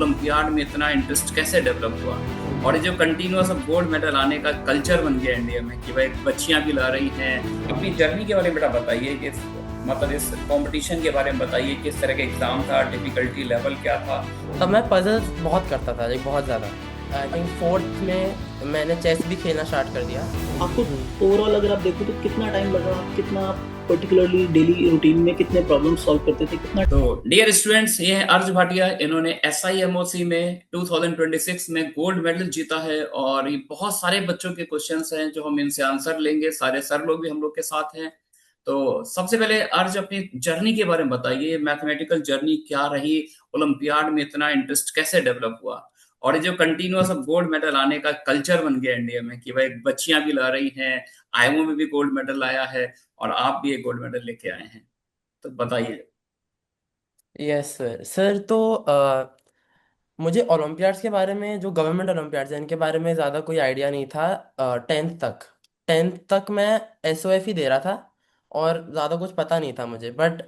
Olympiad में इतना interest कैसे डेवलप हुआ, और ये जो कंटिन्यूअस अब गोल्ड मेडल आने का कल्चर बन गया इंडिया में कि भाई बच्चियां भी ला रही हैं। अपनी जर्नी के बारे में बेटा बताइए कि मतलब इस कंपटीशन के बारे में बताइए, किस तरह का एग्जाम था, डिफिकल्टी लेवल क्या था। तब मैं पजल्स बहुत करता था, लाइक बहुत ज़्यादा। आई थिंक फोर्थ में मैंने चेस भी खेलना स्टार्ट कर दिया। आपको ओवरऑल अगर आप देखो तो कितना टाइम लगा, कितना पर्टिकुलरली डेली रूटीन में कितने प्रॉब्लम सॉल्व करते थे, कितना? तो डियर स्टूडेंट्स, ये है अर्ज भाटिया। इन्होंने SIMOC में 2026 में गोल्ड मेडल जीता है, और ये बहुत सारे बच्चों के क्वेश्चंस हैं जो हम इनसे आंसर लेंगे। सारे सर लोग भी हम लोग के साथ हैं। तो सबसे पहले अर्ज अपनी जर्नी के बारे में बताइए, मैथमेटिकल जर्नी क्या रही, ओलंपियाड में इतना इंटरेस्ट कैसे डेवलप हुआ, और ये जो कंटिन्यूअस अब गोल्ड मेडल आने का कल्चर बन गया इंडिया में कि भाई बच्चियां भी ला रही हैं, IMO में भी गोल्ड मेडल आया है, और आप भी एक गोल्ड मेडल लेके आए हैं। तो बताइए। Yes sir. सर तो मुझे ओलंपियाड्स के बारे में, जो गवर्नमेंट ओलंपियाड्स हैं, इनके बारे में ज़्यादा कोई आइडिया नहीं था। टेंथ तक टेंथ तक मैं SOF ही दे रहा था, और ज़्यादा कुछ पता नहीं था मुझे। बट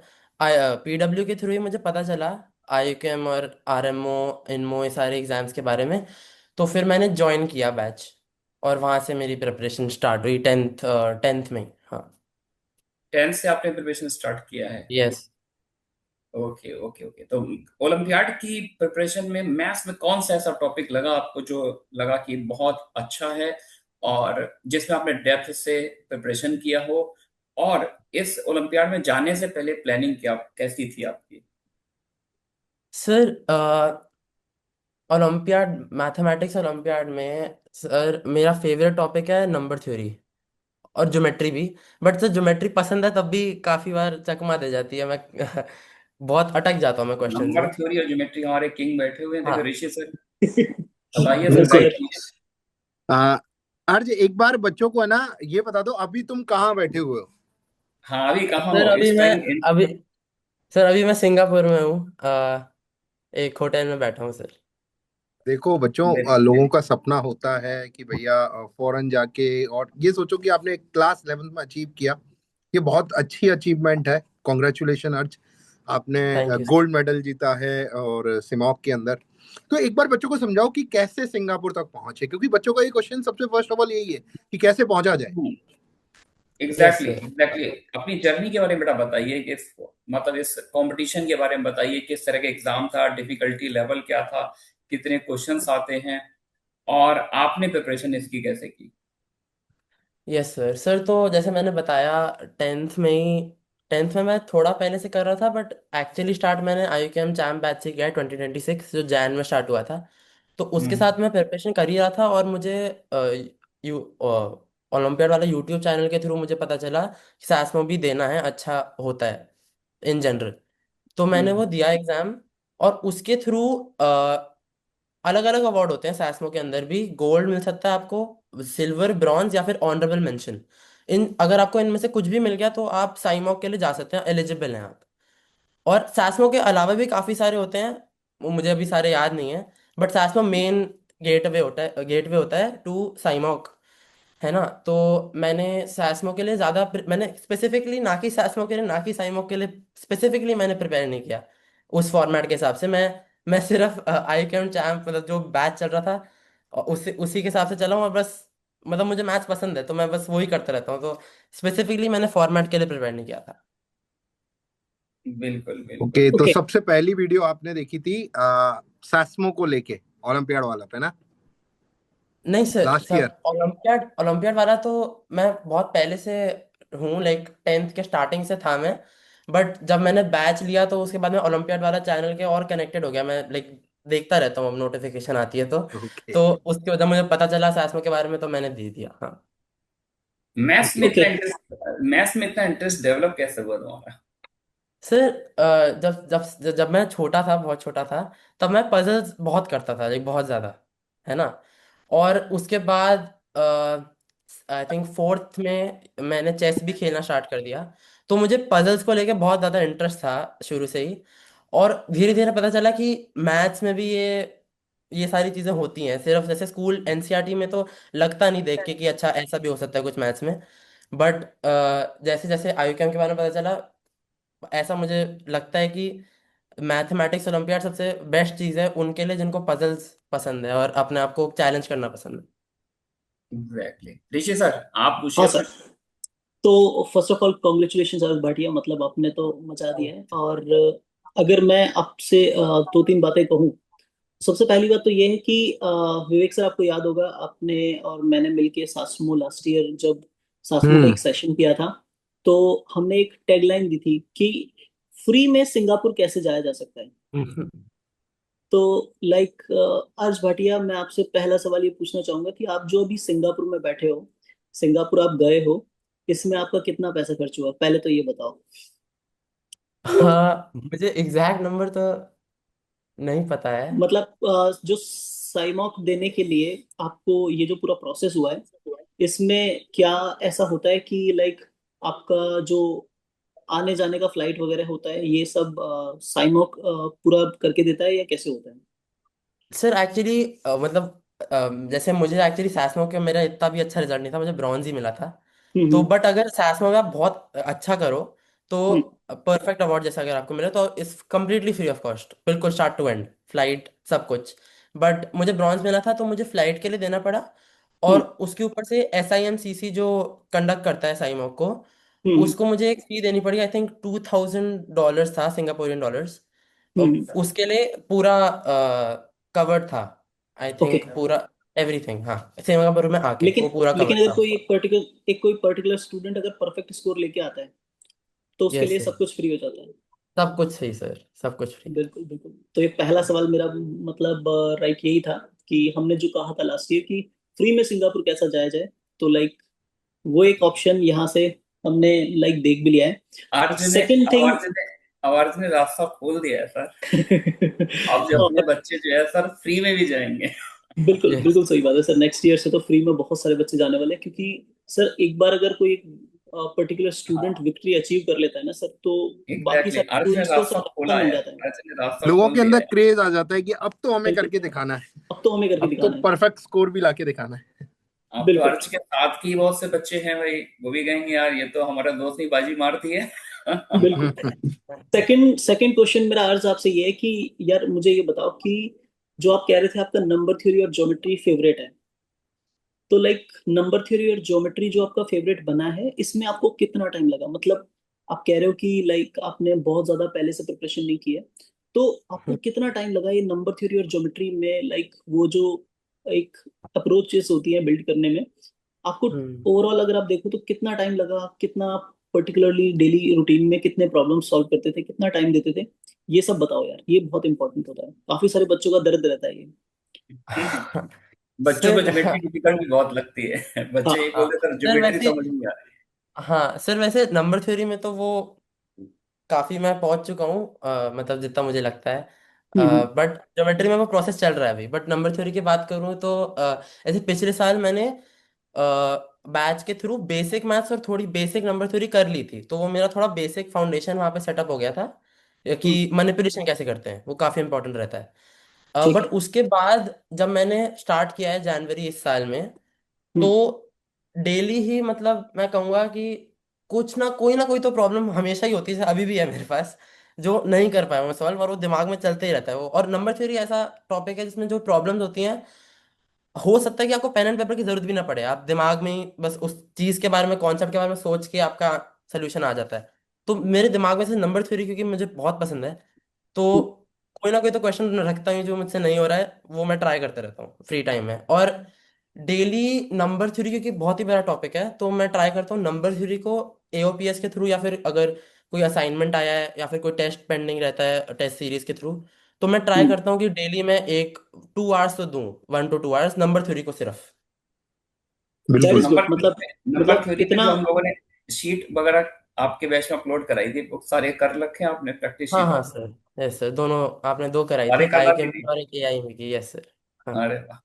PW के थ्रू ही मुझे पता चला IUCAM और RMO, इनमो, ये सारे एग्ज़ाम्स के बारे में। तो फिर मैंने ज्वाइन किया बैच, और वहाँ से मेरी प्रिपरेशन स्टार्ट हुई टेंथ टेंथ में ही। हाँ। 10th से आपने प्रिपरेशन स्टार्ट किया है। यस। Okay okay okay. तो ओलंपियाड की प्रिपरेशन में मैथ्स में कौन सा ऐसा टॉपिक लगा आपको जो लगा कि बहुत अच्छा है, और जिसमें आपने डेप्थ से प्रिपरेशन किया हो, और इस ओलंपियाड में जाने से पहले प्लानिंग क्या कैसी थी आपकी? सर ओलंपियाड, मैथमेटिक्स ओलंपियाड में सर मेरा फेवरेट टॉपिक है नंबर थ्योरी, और ज्योमेट्री भी। बट सर ज्योमेट्री पसंद है, तब भी काफ़ी बार चकमा दे जाती है। मैं बहुत अटक जाता हूँ मैं क्वेश्चंस नंबर में। थ्योरी और ज्योमेट्री, हमारे किंग बैठे हुए हैं, देखो हाँ। ऋषि सर। बताइए सर, बिल्कुल। गाइड कीजिए। आ, अर्ज एक बार बच्चों को है ना ये बता दो, अभी तुम कहाँ बैठे हुए हो? हाँ, अभी कहाँ सर हो अभी इस मैं टाइम? अभी सर अभी मैं सिंगापुर में हूँ। एक होटल में बैठा हूँ सर। देखो बच्चों, वेरी लोगों वेरी। का सपना होता है कि भैया फॉरेन जाके, और ये सोचो कि आपने क्लास 11th में अचीव किया। ये बहुत अच्छी अचीवमेंट है। कॉन्ग्रेचुलेशन अर्ज, आपने thank you sir. Gold medal जीता है और सिमॉक के अंदर। तो एक बार बच्चों को समझाओ कि कैसे सिंगापुर तक पहुंचे, क्योंकि बच्चों का ये क्वेश्चन सबसे फर्स्ट ऑफ ऑल यही है कि कैसे पहुंचा जाए। Yes exactly sir. एग्जैक्टली। अपनी जर्नी के बारे में बेटा बताइए कि मतलब इस कंपटीशन के बारे में बताइए, किस तरह का एग्जाम था, डिफिकल्टी लेवल क्या था, कितने क्वेश्चंस आते हैं, और आपने प्रिपरेशन इसकी कैसे की? Yes sir. सर तो जैसे मैंने बताया, टेंथ में ही टेंथ में मैं थोड़ा पहले से कर रहा था, बट एक्चुअली स्टार्ट मैंने IUCAM चैम्प बैच से किया है 2026, जो जैन में स्टार्ट हुआ था। तो उसके हम्म साथ मैं प्रिपरेशन कर ही रहा था, और मुझे यू ओलंपियाड वाला यूट्यूब चैनल के थ्रू मुझे पता चला कि सासमो भी देना है, अच्छा होता है इन जनरल। तो मैंने हम्म वो दिया एग्ज़ाम, और उसके थ्रू अलग अलग अवार्ड होते हैं सैसमो के अंदर भी। गोल्ड मिल सकता है आपको, सिल्वर, ब्रॉन्ज, या फिर ऑनरेबल मेंशन। इन अगर आपको इनमें से कुछ भी मिल गया तो आप साइमॉक के लिए जा सकते हैं, एलिजिबल हैं आप। और सैसमो के अलावा भी काफ़ी सारे होते हैं, वो मुझे अभी सारे याद नहीं है। बट सैसमो मेन गेटवे होता है टू साइमॉक, है ना। तो मैंने सैसमो के लिए ज़्यादा मैंने स्पेसिफिकली ना कि सैसमो के लिए ना कि साइमॉक के लिए स्पेसिफिकली मैंने प्रिपेयर नहीं किया उस फॉर्मेट के हिसाब से। मैं सिर्फ IUCAM चैम्प, मतलब जो बैच चल रहा था, और उसी के हिसाब से चला हूँ। और बस, मतलब मुझे मैथ्स पसंद है तो मैं बस वही करता रहता हूँ। तो स्पेसिफिकली मैंने फॉर्मेट के लिए प्रिपेयर नहीं किया था। बिल्कुल बिल्कुल। ओके, तो ओके। सबसे पहली वीडियो आपने देखी थी सास्मो को लेके, ओलंपियाड वाला पे ना, नहीं सर, लास्ट ईयर? सब ओलंपियाड ओलंपियाड वाला तो मैं बहुत पहले से हूँ, लाइक टेंथ के स्टार्टिंग से था मैं। बट जब मैंने बैच लिया तो उसके बाद मैं ओलंपियाड वाला चैनल के और कनेक्टेड हो गया। मैं लाइक देखता रहता हूँ, नोटिफिकेशन आती है तो। ओके। तो उसके बाद जब मुझे पता चला सासमो के बारे में तो मैंने दे दिया। हाँ। ओके। ओके। मैथ्स में इतना इंटरेस्ट डेवलप कैसे हुआ तुम्हारा? सर जब जब जब मैं छोटा था, बहुत छोटा था, तब मैं पजल्स बहुत करता था, लाइक बहुत ज़्यादा, है ना। और उसके बाद आई थिंक फोर्थ में मैंने चेस भी खेलना स्टार्ट कर दिया। तो मुझे पजल्स को लेके बहुत ज़्यादा इंटरेस्ट था शुरू से ही। और धीरे धीरे पता चला कि मैथ्स में भी ये सारी चीज़ें होती हैं। सिर्फ जैसे स्कूल NCERT में तो लगता नहीं देख के कि अच्छा ऐसा भी हो सकता है कुछ मैथ्स में। बट जैसे जैसे IUCAM के बारे में पता चला, ऐसा मुझे लगता है कि मैथमेटिक्स ओलंपियाड सबसे बेस्ट चीज़ है उनके लिए जिनको पजल्स पसंद है और अपने आप को चैलेंज करना पसंद है। एग्जैक्टली। ऋषि सर, आप पूछिए हाँ अपना। सर। तो फर्स्ट ऑफ ऑल कॉन्ग्रेचुलेशन अर्ज भाटिया, मतलब आपने तो मचा दिया है। और अगर मैं आपसे दो तीन बातें कहूँ, सबसे पहली बात तो ये है कि विवेक सर, आपको याद होगा आपने और मैंने मिलके सासमो लास्ट ईयर जब सासमो का हम्म। एक सेशन किया था, तो हमने एक टैगलाइन दी थी कि फ्री में सिंगापुर कैसे जाया जा सकता है। तो लाइक अर्ज भाटिया, मैं आपसे पहला सवाल ये पूछना चाहूंगा कि आप जो अभी सिंगापुर में बैठे हो, सिंगापुर आप गए हो, इसमें आपका कितना पैसा खर्च हुआ, पहले तो ये बताओ। हाँ, मुझे एग्जैक्ट नंबर तो नहीं पता है। मतलब जो साइमॉक देने के लिए आपको ये जो पूरा प्रोसेस हुआ है, इसमें क्या ऐसा होता है कि लाइक आपका जो आने जाने का फ्लाइट वगैरह होता है, ये सब साइमॉक पूरा करके देता है या कैसे होता है? सर एक्चुअली मतलब जैसे मुझे एक्चुअली सैसमो के मेरा इतना भी अच्छा रिजल्ट नहीं था, मुझे ब्रॉन्ज ही मिला था। तो हम्म। बट अगर सैसमो में आप बहुत अच्छा करो तो हम्म। परफेक्ट अवार्ड जैसा अगर आपको मिले तो इस कम्प्लीटली फ्री ऑफ कॉस्ट, बिल्कुल स्टार्ट टू एंड, फ्लाइट सब कुछ। बट मुझे ब्रॉन्ज मिला था तो मुझे फ्लाइट के लिए देना पड़ा। और हम्म। उसके ऊपर से SIMCC जो कंडक्ट करता है साइमोक को, हम्म। उसको मुझे एक फी देनी पड़ी। आई थिंक $2,000 था, सिंगापुरियन डॉलर्स। हम्म। उसके लिए पूरा कवर्ड था। आई ओके। थिंक पूरा एवरीथिंग, हाँ, सिंगापुर में आके लेकिन वो पूरा लेकिन कवर्ड अगर था। कोई पर्टिकुलर स्टूडेंट अगर परफेक्ट स्कोर लेके आता है, तो उसके यस लिए सर, सब कुछ फ्री हो जाता है। सब कुछ सही सर, सब कुछ फ्री। बिल्कुल बिल्कुल। तो ये पहला सवाल मेरा, मतलब राइट यही था कि हमने जो कहा था लास्ट ईयर कि फ्री में सिंगापुर कैसा जाया जाए, तो लाइक वो एक ऑप्शन यहाँ से हमने लाइक देख भी लिया है। आरजे ने सेकंड थिंग। आरजे ने आरजे ने रास्ता खोल दिया है सर। अब जो अपने और बच्चे जो है सर फ्री में भी जाएंगे। बिल्कुल यस। बिल्कुल सही बात है सर, नेक्स्ट ईयर से तो फ्री में बहुत सारे बच्चे जाने वाले हैं, क्योंकि सर एक बार अगर कोई पर्टिकुलर स्टूडेंट हाँ, विक्ट्री अचीव कर लेता है ना सर, तो बाकी एग्जैक्टली। सारे आरजे ने स्टूडेंट्स को सर रास्ता रास्ता खोला मिल है। जाता है। आरजे ने रास्ता लोगों खोल के दिया अंदर है। क्रेज आ जाता है कि अब तो हमें बिल्कुल। करके दिखाना है, अब तो हमें करके अब तो दिखाना है। परफेक्ट स्कोर भी लाके दिखाना है। अब तो बिल्कुल अर्ज के साथ की बहुत से बच्चे हैं भाई, वो भी कहेंगे यार ये तो हमारा दोस्त ही बाजी मारती है। बिल्कुल। सेकंड सेकंड क्वेश्चन मेरा अर्ज आपसे ये है कि यार मुझे ये बताओ कि जो आप कह रहे थे आपका नंबर थ्योरी और ज्योमेट्री फेवरेट है, तो लाइक नंबर थ्योरी और ज्योमेट्री जो आपका फेवरेट बना है, इसमें आपको कितना टाइम लगा? मतलब आप कह रहे हो कि लाइक आपने बहुत ज्यादा पहले से प्रिपरेशन नहीं की है, तो आपको कितना टाइम लगा ये नंबर थ्योरी और ज्योमेट्री में, लाइक वो जो एक अप्रोचेस होती हैं बिल्ड करने में, आपको हम्म। ओवरऑल अगर आप देखो तो कितना टाइम लगा, कितना पर्टिकुलरली डेली रूटीन में कितने प्रॉब्लम सॉल्व करते थे, कितना टाइम देते थे, ये सब बताओ यार, ये बहुत इंपॉर्टेंट होता है, काफी सारे बच्चों का दर्द रहता है ये। बच्चों को सर ज्योमेट्री डिफिकल्ट भी बहुत लगती है। हाँ। बच्चे ये हाँ बोलते सर सर ज्योमेट्री वैसे, समझ नहीं आ रही। हाँ सर वैसे नंबर थ्योरी में तो वो काफी मैं पहुंच चुका हूँ, मतलब जितना मुझे लगता है। हम्म। बट ज्योमेट्री में वो प्रोसेस चल रहा है अभी। बट नंबर थ्योरी की बात करूँ तो ऐसे पिछले साल मैंने बैच के थ्रू बेसिक मैथ्स और थोड़ी बेसिक नंबर थ्योरी कर ली थी, तो वो मेरा थोड़ा बेसिक फाउंडेशन वहाँ पे सेटअप हो गया था हम्म। कि मैनिपुलेशन कैसे करते हैं, वो काफी इंपॉर्टेंट रहता है। ठीक बट है। उसके बाद जब मैंने स्टार्ट किया है जनवरी इस साल में, हम्म। तो डेली ही मतलब मैं कहूँगा कि कुछ ना कोई तो प्रॉब्लम हमेशा ही होती है, जैसे अभी भी है मेरे पास, जो नहीं कर पाया मैं सॉल्व, और वो दिमाग में चलते ही रहता है वो। और नंबर थ्योरी ऐसा टॉपिक है जिसमें जो प्रॉब्लम्स होती हैं, हो सकता है कि आपको पेन एंड पेपर की जरूरत भी ना पड़े, आप दिमाग में ही बस उस चीज के बारे में, कॉन्सेप्ट के बारे में सोच के आपका सोल्यूशन आ जाता है। तो मेरे दिमाग में से नंबर थ्योरी क्योंकि मुझे बहुत पसंद है, तो हम्म। कोई ना कोई तो क्वेश्चन रखता हूँ जो मुझसे नहीं हो रहा है, वो मैं ट्राई करते रहता हूँ फ्री टाइम में। और डेली नंबर थ्योरी क्योंकि बहुत ही बड़ा टॉपिक है, तो मैं ट्राई करता हूँ नंबर थ्योरी को AOPS के थ्रू, या फिर अगर कोई असाइनमेंट आया है या फिर कोई टेस्ट पेंडिंग रहता है टेस्ट सीरीज के थ्रू, तो मैं ट्राई हम्म। करता हूँ कि डेली मैं एक 2 आवर्स तो दूं, 1 to 2 आवर्स नंबर थ्योरी को सिर्फ। दैट बिल्कुल। Is good. नंबर मतलब नंबर मतलब थ्योरी पे इतना। जो हम लोगों ने शीट वगैरह आपके बैच में अपलोड कराई थी, वो सारे कर रखे हैं आपने प्रैक्टिस हाँ शीट? हाँ सर, यस सर, दोनों आपने दो कराई सारे थी, कर काई के रखी में थी? और एक AI में की, यस सर। हाँ। अरे वाह।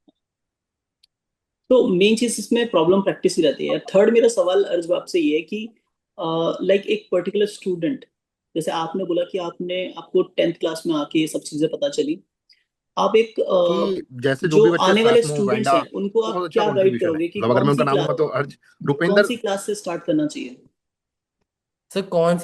तो मेन चीज इसमें प्रॉब्लम प्रैक्टिस ही रहती है। थर्ड मेरा सवाल अर्ज आपसे ये है कि लाइक एक पर्टिकुलर स्टूडेंट, जैसे आपने बोला कि आपको 10th क्लास में आके ये सब चीजें पता चली, आप एक कि जैसे जो जो भी बच्चे आने वाले सासमो स्टूडेंट्स वेंडा, हैं उनको आप बहुत अच्छा क्या गाइड कंट्रीब्यूशन है, करोगे कि मतलब अगर मैं उनका नाम लूंगा तो अर्ज, कौन रुपेंद्र। सी क्लास से स्टार्ट करना चाहिए? सर कौन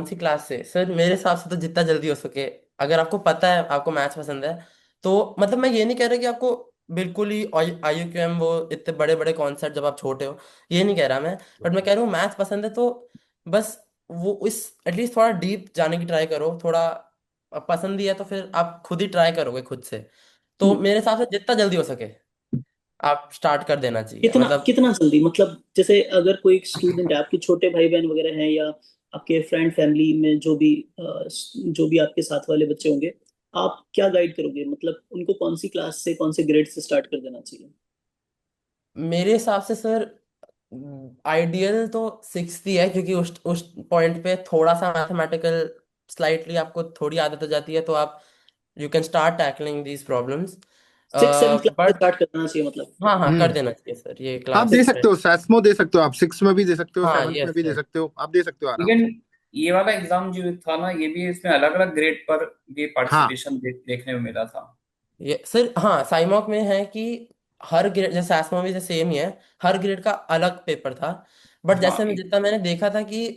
सी क्लास से? सर मेरे हिसाब से तो जितना जल्दी हो सके। अगर आपको पता है आपको मैथ्स पसंद है, तो मतलब मैं ये नहीं कह रहा कि आपको बिल्कुल ही IUQM वो इतने बड़े बड़े कॉन्सेप्ट जब आप छोटे हो, ये नहीं कह रहा मैं। बट मैं कह रहा हूँ मैथ्स पसंद है तो बस वो इस एटलीस्ट थोड़ा डीप जाने की ट्राई करो थोड़ा। पसंद ही है तो फिर आप खुद ही ट्राई करोगे खुद से। तो हम्म। मेरे हिसाब से जितना जल्दी हो सके आप स्टार्ट कर देना चाहिए कितना मतलब। कितना जल्दी, मतलब जैसे अगर कोई स्टूडेंट है, आपके छोटे भाई बहन वगैरह हैं, या आपके फ्रेंड फैमिली में जो भी आपके साथ वाले बच्चे होंगे, आप क्या गाइड करोगे? मतलब उनको कौन सी क्लास से, कौन से ग्रेड से स्टार्ट कर देना चाहिए? मेरे हिसाब से सर आइडियल तो 6th ही है, क्योंकि उस पॉइंट पे थोड़ा सा मैथमेटिकल स्लाइटली आपको थोड़ी आदत हो जाती है, तो आप you can start tackling these problems. 6th 7th class से बट स्टार्ट कर देना चाहिए मतलब। हाँ हाँ, कर हम्म। देना चाहिए सर ये आप क्लास दे से। सकते हो, सैस्मो दे सकते हो, आप 6 में भी दे सकते हो, हाँ 7th में यस भी दे सर। सकते हो, आप दे सकते हो आराम इवन से। ये वाला एग्जाम जो था ना, ये भी इसमें अलग अलग ग्रेड पर भी हाँ। पार्टिसिपेशन देखने को मिला था। ये सर हाँ, साइमॉक में है कि हर ग्रेड, जैसे आसमा में जैसे सेम ही है, हर ग्रेड का अलग पेपर था। बट हाँ जैसे मैं जितना मैंने देखा था कि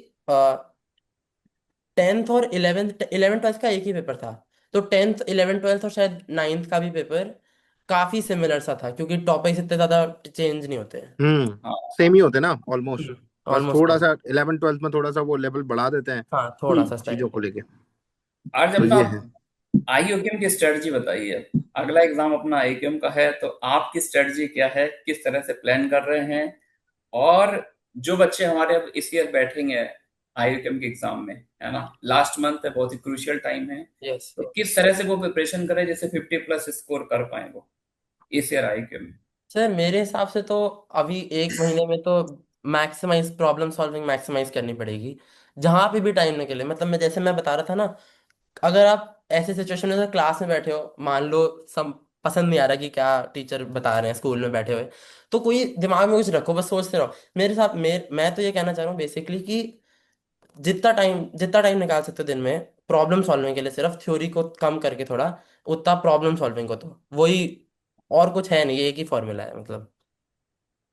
10th और 11th 12th का एक ही पेपर था। तो 10th 11th 12th और शायद 9th का भी पेपर काफी सिमिलर सा था, क्योंकि टॉपिक्स इतने ज्यादा चेंज नहीं होते हैं। हम्म। हाँ सेम ही होते ना ऑलमोस्ट। बस ऑलमोस्ट थोड़ा सेम। सा 11th 12th में थोड़ा सा वो लेवल बढ़ा देते हैं हाँ थोड़ा हम्म। सा चीजों को स्लाइडली। लेके। आज तो अपना ये है। आईयूकेम की स्ट्रेटजी बताइए। अगला एग्जाम अपना आईयूकेम का है, तो आपकी स्ट्रेटजी क्या है, किस तरह से प्लान कर रहे हैं? और जो बच्चे हमारे अब इस ईयर बैठेंगे आईयूकेम के एग्जाम में, है ना, लास्ट मंथ है, बहुत ही क्रूशियल टाइम है, यस। तो किस तरह से वो प्रिपरेशन करें जैसे 50+ स्कोर कर पाए वो इस ईयर आईयूकेम में? सर मेरे हिसाब से तो अभी एक महीने में तो मैक्सिमाइज प्रॉब्लम सॉल्विंग मैक्सिमाइज करनी पड़ेगी, जहां पे भी टाइम निकले। मतलब मैं जैसे मैं बता रहा था ना, अगर आप ऐसे सिचुएशन में क्लास में बैठे हो, मान लो सब पसंद नहीं आ रहा कि क्या टीचर बता रहे हैं स्कूल में बैठे हुए, तो कोई दिमाग में कुछ रखो, बस सोचते रहो। मेरे साथ मैं तो ये कहना चाह रहा हूँ बेसिकली कि जितना टाइम निकाल सकते हो दिन में प्रॉब्लम सॉल्विंग के लिए, सिर्फ थ्योरी को कम करके थोड़ा, उतना प्रॉब्लम सॉल्विंग को, तो वही, और कुछ है नहीं, ये एक ही फॉर्मूला है मतलब।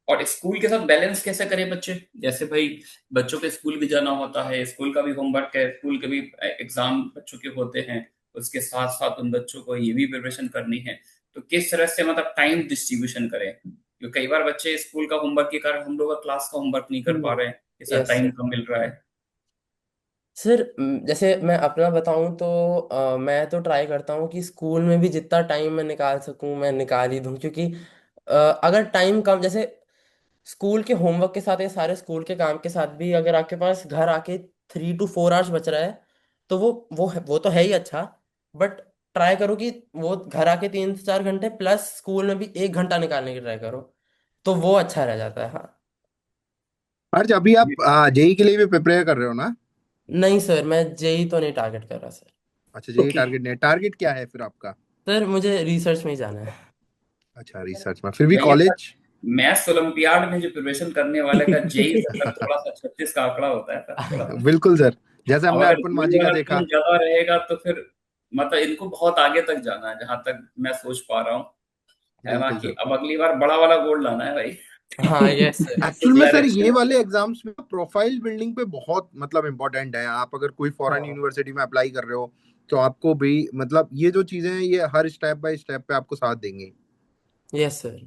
और स्कूल के साथ बैलेंस कैसे करें बच्चे? जैसे भाई बच्चों के स्कूल भी जाना होता है, स्कूल का भी होमवर्क है, स्कूल के भी एग्जाम बच्चों के होते हैं, उसके साथ साथ उन बच्चों को ये भी प्रिपरेशन करनी है। तो किस तरह से मतलब टाइम डिस्ट्रीब्यूशन करें? क्योंकि कई बार बच्चे स्कूल का होमवर्क के कारण हम लोग का क्लास का होमवर्क नहीं कर पा हम्म। रहे हैं, इसका यस टाइम सर। कम मिल रहा है। सर जैसे मैं अपना बताऊं तो मैं तो ट्राई करता हूँ कि स्कूल में भी जितना टाइम मैं निकाल सकूं मैं निकाल ही दूं, क्योंकि अगर टाइम कम, जैसे स्कूल के होमवर्क के साथ या सारे स्कूल के काम के साथ भी अगर आपके पास घर आके 3 to 4 आवर्स बच रहा है, तो वो तो है ही अच्छा। बट ट्राई करो कि वो घर आके 3 से 4 घंटे प्लस स्कूल में भी 1 घंटा निकालने की ट्राई करो, तो वो अच्छा रह जाता है। हाँ। हर्ष, अभी आप जेई के लिए भी प्रिपेयर कर रहे हो ना? नहीं सर, मैं जेई तो नहीं टारगेट कर रहा सर। अच्छा, जेई ओके। टारगेट नहीं, टारगेट क्या है फिर आपका? सर मुझे रिसर्च में ही जाना है। अच्छा, रिसर्च में, फिर भी भैया, कॉलेज। मैथ्स ओलंपियाड में जो प्रिपरेशन करने वाले का जेई से सर थोड़ा सा 36 का आंकड़ा होता है सर, थोड़ा सा। बिल्कुल सर, जैसे अब हमने अगर अर्पण जेई माझी का वाला देखा। खून ज्यादा रहेगा तो फिर मतलब इनको बहुत आगे तक जाना है, जहां तक मैं सोच पा रहा हूँ, है ना, बिल्कुल कि सर। अब अगली बार बड़ा वाला गोल्ड लाना है भाई। हाँ यस सर। एक्चुअल इस में सर डायरेक्शन ये में। वाले एग्जाम्स में प्रोफाइल बिल्डिंग पे बहुत मतलब इम्पोर्टेंट है। आप अगर कोई फॉरेन हाँ यूनिवर्सिटी में अप्लाई कर रहे हो, तो आपको भी मतलब ये जो चीजें हैं ये हर स्टेप बाय स्टेप पे आपको साथ देंगी। Yes sir.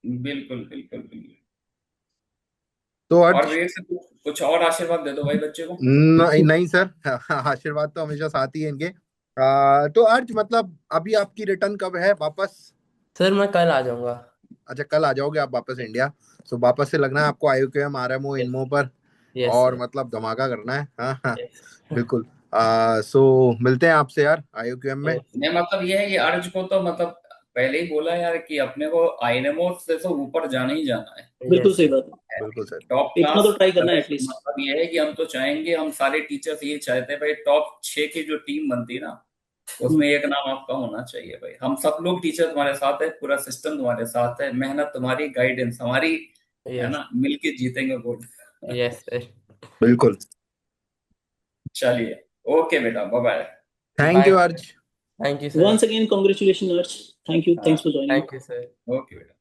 बिल्कुल बिल्कुल बिल्कुल। तो और अर्ज, विवेक से कुछ और आशीर्वाद दे दो भाई बच्चे को। नहीं नहीं सर, आशीर्वाद तो हमेशा साथ ही है इनके। तो अर्ज मतलब अभी आपकी रिटर्न कब है वापस? सर मैं कल आ जाऊंगा। अच्छा, कल आ जाओगे आप वापस इंडिया? सो वापस से लगना है आपको आईयूकेएम आरएमओ यस। इनमो पर, यस और सर। मतलब धमाका करना है। हाँ हाँ, यस। बिल्कुल। सो मिलते हैं आपसे यार आईयूकेएम में। यस। नहीं मतलब ये है कि अर्ज को तो मतलब पहले ही बोला यार कि अपने को आईएनएमओ से तो ऊपर जाना ही जाना है। बिल्कुल यस सही सर। बात बिल्कुल सर। टॉप है, इतना क्लास। तो ट्राई करना है अगर एटलीस्ट। मतलब ये है कि हम तो चाहेंगे, हम सारे टीचर्स ये चाहते हैं भाई, टॉप 6 की जो टीम बनती है ना, उसमें एक नाम आपका होना चाहिए भाई। हम सब लोग टीचर तुम्हारे साथ है, पूरा सिस्टम तुम्हारे साथ है, मेहनत तुम्हारी, गाइडेंस हमारी, है यस। ना, मिलके जीतेंगे गोल्ड। Yes sir. बिल्कुल। चलिए, ओके बेटा, bye bye. Thank bye. You Arsh. Thank you sir. Once again congratulation Arsh, thank you, हाँ, thanks for joining. Thank you sir. Okay बेटा।